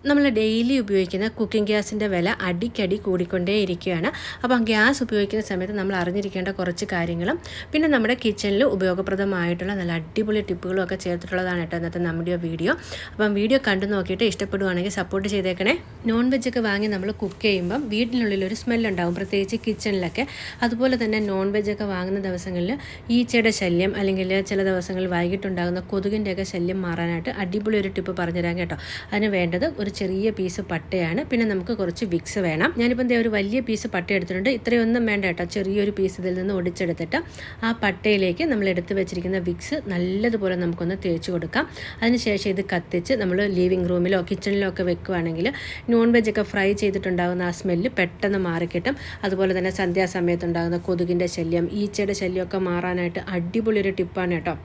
നമ്മൾ ഡെയിലി ഉപയോഗിക്കുന്ന കുക്കിംഗ് ഗ്യാസിൻ്റെ വില അടിക്കടി കൂടിക്കൊണ്ടേയിരിക്കുകയാണ്. അപ്പം ഗ്യാസ് ഉപയോഗിക്കുന്ന സമയത്ത് നമ്മൾ അറിഞ്ഞിരിക്കേണ്ട കുറച്ച് കാര്യങ്ങളും പിന്നെ നമ്മുടെ കിച്ചണിൽ ഉപയോഗപ്രദമായിട്ടുള്ള നല്ല അടിപൊളി ടിപ്പുകളും ഒക്കെ ചേർത്തിട്ടുള്ളതാണ് കേട്ടോ ഇന്നത്തെ നമ്മുടെ വീഡിയോ. അപ്പം വീഡിയോ കണ്ടു നോക്കിയിട്ട് ഇഷ്ടപ്പെടുവാണെങ്കിൽ സപ്പോർട്ട് ചെയ്തേക്കണേ. നോൺ വെജൊക്കെ വാങ്ങി നമ്മൾ കുക്ക് ചെയ്യുമ്പം വീട്ടിനുള്ളിലൊരു സ്മെല്ലുണ്ടാവും, പ്രത്യേകിച്ച് കിച്ചണിലൊക്കെ. അതുപോലെ തന്നെ നോൺ വെജൊക്കെ വാങ്ങുന്ന ദിവസങ്ങളിൽ ഈച്ചയുടെ ശല്യം അല്ലെങ്കിൽ ചില ദിവസങ്ങളിൽ വൈകിട്ടുണ്ടാകുന്ന കൊതുകിൻ്റെയൊക്കെ ശല്യം മാറാനായിട്ട് അടിപൊളി ഒരു ടിപ്പ് പറഞ്ഞുതരാം കേട്ടോ. അതിന് വേണ്ടത് ഒരു ചെറിയ പീസ് പട്ടയാണ്, പിന്നെ നമുക്ക് കുറച്ച് വിക്സ് വേണം. ഞാനിപ്പോൾ ഒരു വലിയ പീസ് പട്ട എടുത്തിട്ടുണ്ട്. ഇത്രയൊന്നും വേണ്ട കേട്ടോ, ചെറിയൊരു പീസ് ഇതിൽ നിന്ന് ഒടിച്ചെടുത്തിട്ട് ആ പട്ടയിലേക്ക് നമ്മൾ എടുത്ത് വെച്ചിരിക്കുന്ന വിക്സ് നല്ലതുപോലെ നമുക്കൊന്ന് തേച്ച് കൊടുക്കാം. അതിനുശേഷം ഇത് കത്തിച്ച് നമ്മൾ ലിവിങ് റൂമിലോ കിച്ചണിലോ ഒക്കെ വെക്കുകയാണെങ്കിൽ നോൺ വെജൊക്കെ ഫ്രൈ ചെയ്തിട്ടുണ്ടാകുന്ന ആ സ്മെല്ല് പെട്ടെന്ന് മാറിക്കിട്ടും. അതുപോലെ തന്നെ സന്ധ്യാസമയത്തുണ്ടാകുന്ന കൊതുകിൻ്റെ ശല്യം, ഈച്ചയുടെ ശല്യമൊക്കെ മാറാനായിട്ട് അടിപൊളി ഒരു ടിപ്പാണ് കേട്ടോ.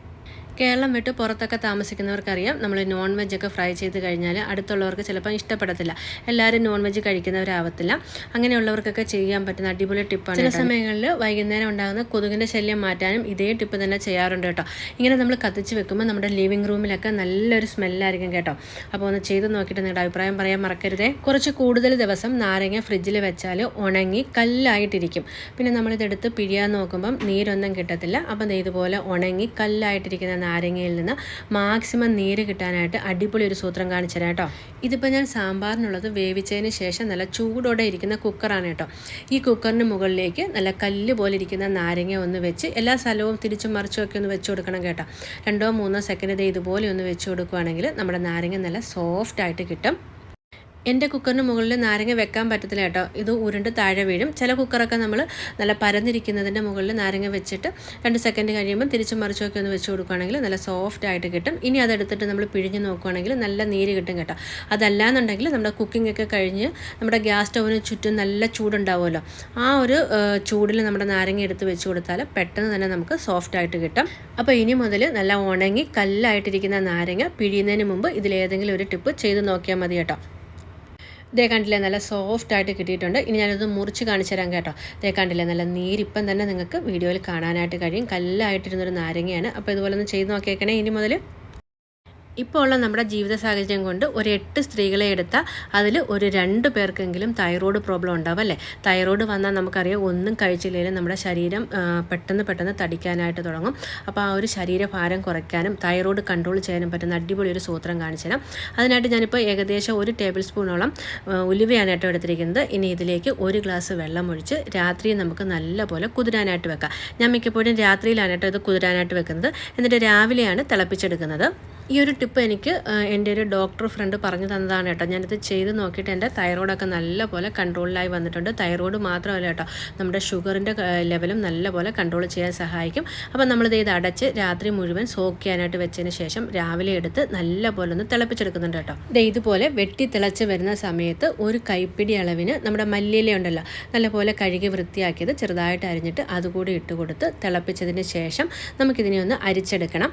കേരളം വിട്ട് പുറത്തൊക്കെ താമസിക്കുന്നവർക്കറിയാം, നമ്മൾ നോൺ വെജൊക്കെ ഫ്രൈ ചെയ്ത് കഴിഞ്ഞാൽ അടുത്തുള്ളവർക്ക് ചിലപ്പോൾ ഇഷ്ടപ്പെടത്തില്ല. എല്ലാവരും നോൺ വെജ് കഴിക്കുന്നവരാവത്തില്ല. അങ്ങനെയുള്ളവർക്കൊക്കെ ചെയ്യാൻ പറ്റുന്ന അടിപൊളി ടിപ്പാണ്. ചില സമയങ്ങളിൽ വൈകുന്നേരം ഉണ്ടാകുന്ന കൊതുകിൻ്റെ ശല്യം മാറ്റാനും ഇതേ ടിപ്പ് തന്നെ ചെയ്യാറുണ്ട് കേട്ടോ. ഇങ്ങനെ നമ്മൾ കത്തിച്ച് വെക്കുമ്പോൾ നമ്മുടെ ലിവിങ് റൂമിലൊക്കെ നല്ലൊരു സ്മെല്ലായിരിക്കും കേട്ടോ. അപ്പോൾ ഒന്ന് ചെയ്ത് നോക്കിയിട്ട് നിങ്ങളുടെ അഭിപ്രായം പറയാൻ മറക്കരുതേ. കുറച്ച് കൂടുതൽ ദിവസം നാരങ്ങ ഫ്രിഡ്ജിൽ വെച്ചാൽ ഉണങ്ങി കല്ലായിട്ടിരിക്കും. പിന്നെ നമ്മളിതെടുത്ത് പിഴിയാൻ നോക്കുമ്പം നീരൊന്നും കിട്ടത്തില്ല. അപ്പം ഇതുപോലെ ഉണങ്ങി കല്ലായിട്ടിരിക്കുന്ന നാരങ്ങയിൽ നിന്ന് മാക്സിമം നീര് കിട്ടാനായിട്ട് അടിപൊളി ഒരു സൂത്രം കാണിച്ചു തരാം കേട്ടോ. ഇതിപ്പോൾ ഞാൻ സാമ്പാറിനുള്ളത് വേവിച്ചതിന് ശേഷം നല്ല ചൂടോടെ ഇരിക്കുന്ന കുക്കറാണ് കേട്ടോ. ഈ കുക്കറിന് മുകളിലേക്ക് നല്ല കല്ല് പോലെ ഇരിക്കുന്ന നാരങ്ങ ഒന്ന് വെച്ച് എല്ലാ സ്ഥലവും തിരിച്ചും മറിച്ചും ഒക്കെ ഒന്ന് വെച്ച് കൊടുക്കണം കേട്ടോ. 2-3 സെക്കൻഡ് ഇതുപോലെ ഒന്ന് വെച്ച് കൊടുക്കുകയാണെങ്കിൽ നമ്മുടെ നാരങ്ങ നല്ല സോഫ്റ്റ് ആയിട്ട് കിട്ടും. എൻ്റെ കുക്കറിന് മുകളിൽ നാരങ്ങ വെക്കാൻ പറ്റത്തില്ല കേട്ടോ, ഇത് ഉരുണ്ട് താഴെ വീഴും. ചില കുക്കറൊക്കെ നമ്മൾ നല്ല പരന്നിരിക്കുന്നതിൻ്റെ മുകളിൽ നാരങ്ങ വെച്ചിട്ട് 2 സെക്കൻഡ് കഴിയുമ്പോൾ തിരിച്ചും മറിച്ചുമൊക്കെ ഒന്ന് വെച്ച് കൊടുക്കുകയാണെങ്കിൽ നല്ല സോഫ്റ്റ് ആയിട്ട് കിട്ടും. ഇനി അതെടുത്തിട്ട് നമ്മൾ പിഴിഞ്ഞ് നോക്കുകയാണെങ്കിൽ നല്ല നീര് കിട്ടും കേട്ടോ. അതല്ലാന്നുണ്ടെങ്കിൽ നമ്മുടെ കുക്കിംഗ് ഒക്കെ കഴിഞ്ഞ് നമ്മുടെ ഗ്യാസ് സ്റ്റൗവിന് ചുറ്റും നല്ല ചൂടുണ്ടാവുമല്ലോ, ആ ഒരു ചൂടിൽ നമ്മുടെ നാരങ്ങ എടുത്ത് വെച്ച് കൊടുത്താൽ പെട്ടെന്ന് തന്നെ നമുക്ക് സോഫ്റ്റ് ആയിട്ട് കിട്ടും. അപ്പോൾ ഇനി മുതൽ നല്ല ഉണങ്ങി കല്ലായിട്ടിരിക്കുന്ന നാരങ്ങ പിഴിയുന്നതിന് മുമ്പ് ഇതിലേതെങ്കിലും ഒരു ടിപ്പ് ചെയ്ത് നോക്കിയാൽ മതി കേട്ടോ. ഇതേ കണ്ടില്ലേ, നല്ല സോഫ്റ്റ് ആയിട്ട് കിട്ടിയിട്ടുണ്ട്. ഇനി ഞാനത് മുറിച്ച് കാണിച്ചു തരാം കേട്ടോ. ഇതേ കണ്ടില്ലേ, നല്ല നീരിപ്പം തന്നെ നിങ്ങൾക്ക് വീഡിയോയിൽ കാണാനായിട്ട് കഴിയും. കല്ലായിട്ടിരുന്നൊരു നാരങ്ങയാണ്. അപ്പോൾ ഇതുപോലെ ഒന്ന് ചെയ്ത് നോക്കിയേക്കണേ. ഇനി മുതൽ ഇപ്പോൾ ഉള്ള നമ്മുടെ ജീവിത സാഹചര്യം കൊണ്ട് ഒരു 8 സ്ത്രീകളെ എടുത്താൽ അതിൽ ഒരു 2 പേർക്കെങ്കിലും തൈറോയ്ഡ് പ്രോബ്ലം ഉണ്ടാവും അല്ലേ. തൈറോയ്ഡ് വന്നാൽ നമുക്കറിയാം, ഒന്നും കഴിച്ചില്ലെങ്കിലും നമ്മുടെ ശരീരം പെട്ടെന്ന് തടിക്കാനായിട്ട് തുടങ്ങും. അപ്പോൾ ആ ഒരു ശരീരഭാരം കുറയ്ക്കാനും തൈറോയ്ഡ് കൺട്രോൾ ചെയ്യാനും പറ്റുന്ന അടിപൊളി ഒരു സൂത്രം കാണിച്ചു തരാം. അതിനായിട്ട് ഞാനിപ്പോൾ ഏകദേശം 1 ടേബിൾ സ്പൂണോളം ഉലുവയാണ് കേട്ടോ എടുത്തിരിക്കുന്നത്. ഇനി ഇതിലേക്ക് 1 ഗ്ലാസ് വെള്ളം ഒഴിച്ച് രാത്രി നമുക്ക് നല്ലപോലെ കുതിരാനായിട്ട് വെക്കാം. ഞാൻ മിക്കപ്പോഴും രാത്രിയിലാണ് കേട്ടോ ഇത് കുതിരാനായിട്ട് വെക്കുന്നത്. എന്നിട്ട് രാവിലെയാണ് തിളപ്പിച്ചെടുക്കുന്നത്. ഈ ഒരു ടിപ്പ് എനിക്ക് എൻ്റെ ഒരു ഡോക്ടർ ഫ്രണ്ട് പറഞ്ഞു തന്നതാണ് കേട്ടോ. ഞാനിത് ചെയ്ത് നോക്കിയിട്ട് എൻ്റെ തൈറോയ്ഡൊക്കെ നല്ലപോലെ കൺട്രോളിലായി വന്നിട്ടുണ്ട്. തൈറോയ്ഡ് മാത്രമല്ല കേട്ടോ, നമ്മുടെ ഷുഗറിൻ്റെ ലെവലും നല്ലപോലെ കൺട്രോൾ ചെയ്യാൻ സഹായിക്കും. അപ്പം നമ്മളിത് അടച്ച് രാത്രി മുഴുവൻ സോക്ക് ചെയ്യാനായിട്ട് വെച്ചതിന് ശേഷം രാവിലെ എടുത്ത് നല്ലപോലെ ഒന്ന് തിളപ്പിച്ചെടുക്കുന്നുണ്ട് കേട്ടോ. ഇതുപോലെ വെട്ടി തിളച്ച് വരുന്ന സമയത്ത് ഒരു കൈപ്പിടി അളവിന് നമ്മുടെ മല്ലിയില ഉണ്ടല്ലോ, നല്ലപോലെ കഴുകി വൃത്തിയാക്കിയത് ചെറുതായിട്ട് അരിഞ്ഞിട്ട് അതുകൂടി ഇട്ട് കൊടുത്ത് തിളപ്പിച്ചതിന് ശേഷം നമുക്കിതിനെ ഒന്ന് അരിച്ചെടുക്കണം.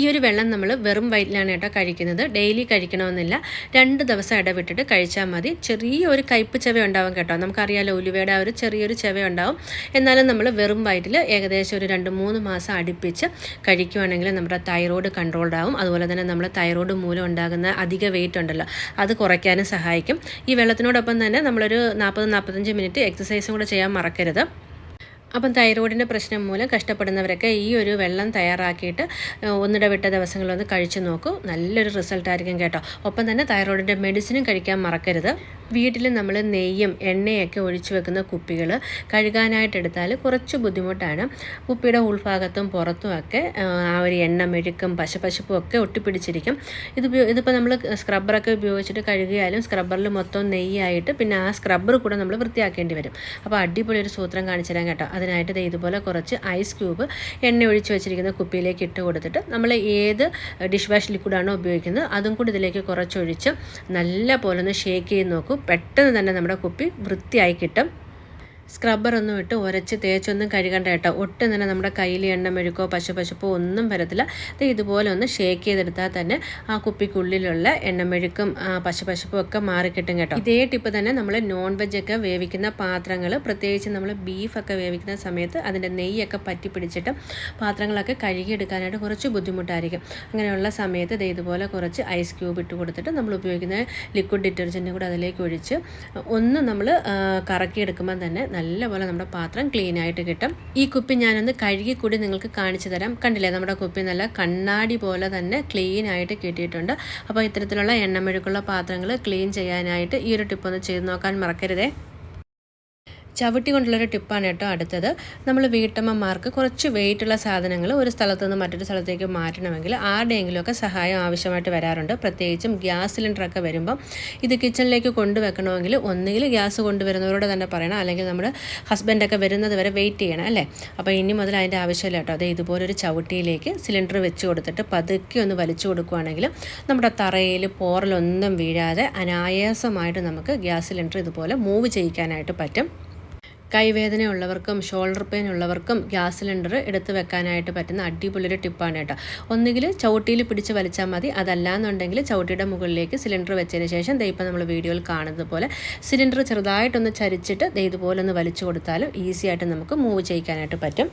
ഈ ഒരു വെള്ളം നമ്മൾ വെറും വയറ്റിലാണ് കേട്ടോ കഴിക്കുന്നത്. ഡെയിലി കഴിക്കണമെന്നില്ല, 2 ദിവസം ഇടവിട്ടിട്ട് കഴിച്ചാൽ മതി. ചെറിയൊരു കയ്പ്പ് ചെവ ഉണ്ടാവും കേട്ടോ. നമുക്കറിയാലോ, ഉലുവയുടെ ആ ഒരു ചെറിയൊരു ചെവ ഉണ്ടാവും. എന്നാലും നമ്മൾ വെറും വയറ്റിൽ ഏകദേശം ഒരു 2-3 മാസം അടുപ്പിച്ച് കഴിക്കുകയാണെങ്കിൽ നമ്മുടെ തൈറോയ്ഡ് കൺട്രോൾഡ് ആവും. അതുപോലെ തന്നെ നമ്മൾ തൈറോയ്ഡ് മൂലം ഉണ്ടാകുന്ന അധിക വെയിറ്റ് ഉണ്ടല്ലോ, അത് കുറയ്ക്കാനും സഹായിക്കും. ഈ വെള്ളത്തിനോടൊപ്പം തന്നെ നമ്മളൊരു 40-45 മിനിറ്റ് എക്സസൈസും കൂടെ ചെയ്യാൻ മറക്കരുത്. അപ്പം തൈറോയ്ഡിൻ്റെ പ്രശ്നം മൂലം കഷ്ടപ്പെടുന്നവരൊക്കെ ഈ ഒരു വെള്ളം തയ്യാറാക്കിയിട്ട് ഒന്നിടവിട്ട ദിവസങ്ങളൊന്ന് കഴിച്ചു നോക്കൂ. നല്ലൊരു റിസൾട്ടായിരിക്കും കേട്ടോ. ഒപ്പം തന്നെ തൈറോയ്ഡിൻ്റെ മെഡിസിനും കഴിക്കാൻ മറക്കരുത്. വീട്ടിൽ നമ്മൾ നെയ്യും എണ്ണയൊക്കെ ഒഴിച്ചു വെക്കുന്ന കുപ്പികൾ കഴുകാനായിട്ട് എടുത്താൽ കുറച്ച് ബുദ്ധിമുട്ടാണ്. കുപ്പിയുടെ ഉൾഭാഗത്തും പുറത്തുമൊക്കെ ആ ഒരു എണ്ണ മെഴുക്കും പശപ്പശപ്പും ഒക്കെ ഒട്ടിപ്പിടിച്ചിരിക്കും. ഇതിപ്പോൾ നമ്മൾ സ്ക്രബ്ബറൊക്കെ ഉപയോഗിച്ചിട്ട് കഴുകിയാലും സ്ക്രബ്ബറിൽ മൊത്തം നെയ്യായിട്ട് പിന്നെ ആ സ്ക്രബ്ബർ കൂടെ നമ്മൾ വൃത്തിയാക്കേണ്ടി വരും. അപ്പോൾ അടിപൊളി ഒരു സൂത്രം കാണിച്ചു തരാം കേട്ടോ. അതിനായിട്ട് ഇതുപോലെ കുറച്ച് ഐസ് ക്യൂബ് എണ്ണ ഒഴിച്ച് വെച്ചിരിക്കുന്ന കുപ്പിയിലേക്ക് ഇട്ട് കൊടുത്തിട്ട് നമ്മൾ ഏത് ഡിഷ് വാഷ് ലിക്വിഡാണോ ഉപയോഗിക്കുന്നത് അതും കൂടി ഇതിലേക്ക് കുറച്ചൊഴിച്ച് നല്ല പോലെ ഒന്ന് ഷേക്ക് ചെയ്ത് നോക്കും. പെട്ടെന്ന് തന്നെ നമ്മുടെ കുപ്പി വൃത്തിയായി കിട്ടും. സ്ക്രബ്ബറൊന്നും ഇട്ട് ഉരച്ച് തേച്ചൊന്നും കഴുകണ്ട കേട്ടോ. ഒട്ടും തന്നെ നമ്മുടെ കയ്യിൽ എണ്ണമെഴുക്കോ പശുപശുപ്പോ ഒന്നും വരത്തില്ല. ഇത് ഇതുപോലെ ഒന്ന് ഷേക്ക് ചെയ്തെടുത്താൽ തന്നെ ആ കുപ്പിക്കുള്ളിലുള്ള എണ്ണമെഴുക്കും പശുപശുപ്പും ഒക്കെ മാറിക്കിട്ടും കേട്ടോ. ഇതേ ടിപ്പ് തന്നെ നമ്മൾ നോൺ വെജൊക്കെ വേവിക്കുന്ന പാത്രങ്ങൾ, പ്രത്യേകിച്ച് നമ്മൾ ബീഫൊക്കെ വേവിക്കുന്ന സമയത്ത് അതിൻ്റെ നെയ്യൊക്കെ പറ്റി പിടിച്ചിട്ട് പാത്രങ്ങളൊക്കെ കഴുകിയെടുക്കാനായിട്ട് കുറച്ച് ബുദ്ധിമുട്ടായിരിക്കും. അങ്ങനെയുള്ള സമയത്ത് ഇതുപോലെ കുറച്ച് ഐസ് ക്യൂബ് ഇട്ട് കൊടുത്തിട്ട് നമ്മൾ ഉപയോഗിക്കുന്ന ലിക്വിഡ് ഡിറ്റർജൻറ്റും കൂടെ അതിലേക്ക് ഒഴിച്ച് ഒന്ന് നമ്മൾ കറക്കിയെടുക്കുമ്പോൾ തന്നെ നല്ലപോലെ നമ്മുടെ പാത്രം ക്ലീൻ ആയിട്ട് കിട്ടും. ഈ കുപ്പി ഞാനൊന്ന് കഴുകി കൂടി നിങ്ങൾക്ക് കാണിച്ചു തരാം. കണ്ടില്ലേ, നമ്മുടെ കുപ്പി നല്ല കണ്ണാടി പോലെ തന്നെ ക്ലീൻ ആയിട്ട് കിട്ടിയിട്ടുണ്ട്. അപ്പോൾ ഇത്തരത്തിലുള്ള എണ്ണമെഴുക്കുള്ള പാത്രങ്ങൾ ക്ലീൻ ചെയ്യാനായിട്ട് ഈ ഒരു ടിപ്പ് ഒന്ന് ചെയ്ത് നോക്കാൻ മറക്കരുതേ. ചവിട്ടി കൊണ്ടുള്ളൊരു ടിപ്പാണ് കേട്ടോ അടുത്തത്. നമ്മൾ വീട്ടമ്മമാർക്ക് കുറച്ച് വെയിറ്റുള്ള സാധനങ്ങൾ ഒരു സ്ഥലത്തു നിന്ന് മറ്റൊരു സ്ഥലത്തേക്ക് മാറ്റണമെങ്കിൽ ആരുടെയെങ്കിലുമൊക്കെ സഹായം ആവശ്യമായിട്ട് വരാറുണ്ട്. പ്രത്യേകിച്ചും ഗ്യാസ് സിലിണ്ടറൊക്കെ വരുമ്പം ഇത് കിച്ചണിലേക്ക് കൊണ്ടുവെക്കണമെങ്കിൽ ഒന്നുകിൽ ഗ്യാസ് കൊണ്ടുവരുന്നവരോട് തന്നെ പറയണം, അല്ലെങ്കിൽ നമ്മുടെ ഹസ്ബൻഡൊക്കെ വരുന്നത് വരെ വെയിറ്റ് ചെയ്യണം അല്ലേ. അപ്പോൾ ഇനി മുതൽ അതിൻ്റെ ആവശ്യമില്ല കേട്ടോ. അത് ഇതുപോലൊരു ചവിട്ടിയിലേക്ക് സിലിണ്ടർ വെച്ച് കൊടുത്തിട്ട് പതുക്കെ ഒന്ന് വലിച്ചു കൊടുക്കുകയാണെങ്കിൽ നമ്മുടെ തറയിൽ പോറലൊന്നും വീഴാതെ അനായാസമായിട്ട് നമുക്ക് ഗ്യാസ് സിലിണ്ടർ ഇതുപോലെ മൂവ് ചെയ്യിക്കാനായിട്ട് പറ്റും. കൈവേദന ഉള്ളവർക്കും ഷോൾഡർ പെയിൻ ഉള്ളവർക്കും ഗ്യാസ് സിലിണ്ടർ എടുത്ത് വെക്കാനായിട്ട് പറ്റുന്ന അടിപൊളിയൊരു ടിപ്പാണ് കേട്ടോ. ഒന്നുകിൽ ചവിട്ടിയിൽ പിടിച്ച് വലിച്ചാൽ മതി, അതല്ലാന്നുണ്ടെങ്കിൽ ചവിട്ടിയുടെ മുകളിലേക്ക് സിലിണ്ടർ വെച്ചതിന് ശേഷം ഇപ്പം നമ്മൾ വീഡിയോയിൽ കാണുന്നത് പോലെ സിലിണ്ടർ ചെറുതായിട്ടൊന്ന് ചരിച്ചിട്ട് ഇതുപോലെ ഒന്ന് വലിച്ചു കൊടുത്താലും ഈസി ആയിട്ട് നമുക്ക് മൂവ് ചെയ്യിക്കാനായിട്ട് പറ്റും.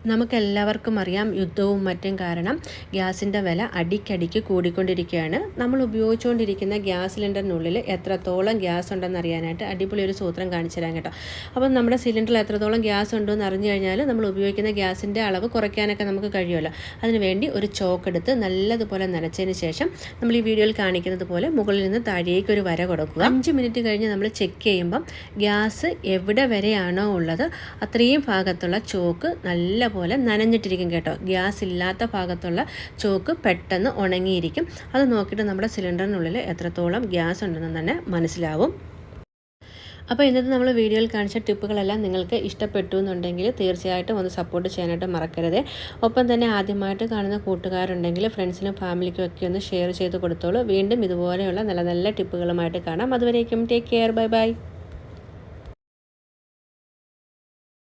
നമുക്കെല്ലാവർക്കും അറിയാം, യുദ്ധവും മറ്റും കാരണം ഗ്യാസിൻ്റെ വില അടിക്കടിക്ക് കൂടിക്കൊണ്ടിരിക്കുകയാണ്. നമ്മൾ ഉപയോഗിച്ചുകൊണ്ടിരിക്കുന്ന ഗ്യാസ് സിലിണ്ടറിനുള്ളിൽ എത്രത്തോളം ഗ്യാസ് ഉണ്ടെന്ന് അറിയാനായിട്ട് അടിപൊളി ഒരു സൂത്രം കാണിച്ചു തരാം കേട്ടോ. അപ്പം നമ്മുടെ സിലിണ്ടറിൽ എത്രത്തോളം ഗ്യാസ് ഉണ്ടെന്ന് അറിഞ്ഞു കഴിഞ്ഞാൽ നമ്മൾ ഉപയോഗിക്കുന്ന ഗ്യാസിൻ്റെ അളവ് കുറയ്ക്കാനൊക്കെ നമുക്ക് കഴിയുമല്ലോ. അതിനുവേണ്ടി ഒരു ചോക്ക് എടുത്ത് നല്ലതുപോലെ നനച്ചതിന് ശേഷം നമ്മൾ ഈ വീഡിയോയിൽ കാണിക്കുന്നത് പോലെ മുകളിൽ നിന്ന് താഴേക്ക് ഒരു വര കൊടുക്കുക. 5 മിനിറ്റ് കഴിഞ്ഞ് നമ്മൾ ചെക്ക് ചെയ്യുമ്പം ഗ്യാസ് എവിടെ വരെയാണോ ഉള്ളത് അത്രയും ഭാഗത്തുള്ള ചോക്ക് നല്ല പോലെ നനഞ്ഞിട്ടിരിക്കും കേട്ടോ. ഗ്യാസ് ഇല്ലാത്ത ഭാഗത്തുള്ള ചോക്ക് പെട്ടെന്ന് ഉണങ്ങിയിരിക്കും. അത് നോക്കിയിട്ട് നമ്മുടെ സിലിണ്ടറിനുള്ളിൽ എത്രത്തോളം ഗ്യാസ് ഉണ്ടെന്ന് തന്നെ മനസ്സിലാവും. അപ്പോൾ ഇന്നത്തെ നമ്മൾ വീഡിയോയിൽ കാണിച്ച ടിപ്പുകളെല്ലാം നിങ്ങൾക്ക് ഇഷ്ടപ്പെട്ടു എന്നുണ്ടെങ്കിൽ തീർച്ചയായിട്ടും ഒന്ന് സപ്പോർട്ട് ചെയ്യാനായിട്ട് മറക്കരുത്. ഒപ്പം തന്നെ ആദ്യമായിട്ട് കാണുന്ന കൂട്ടുകാരുണ്ടെങ്കിൽ ഫ്രണ്ട്സിനും ഫാമിലിക്കും ഒക്കെ ഒന്ന് ഷെയർ ചെയ്ത് കൊടുത്തോളൂ. വീണ്ടും ഇതുപോലെയുള്ള നല്ല നല്ല ടിപ്പുകളുമായിട്ട് കാണാം. അതുവരേക്കും ടേക്ക് കെയർ, ബൈ ബൈ.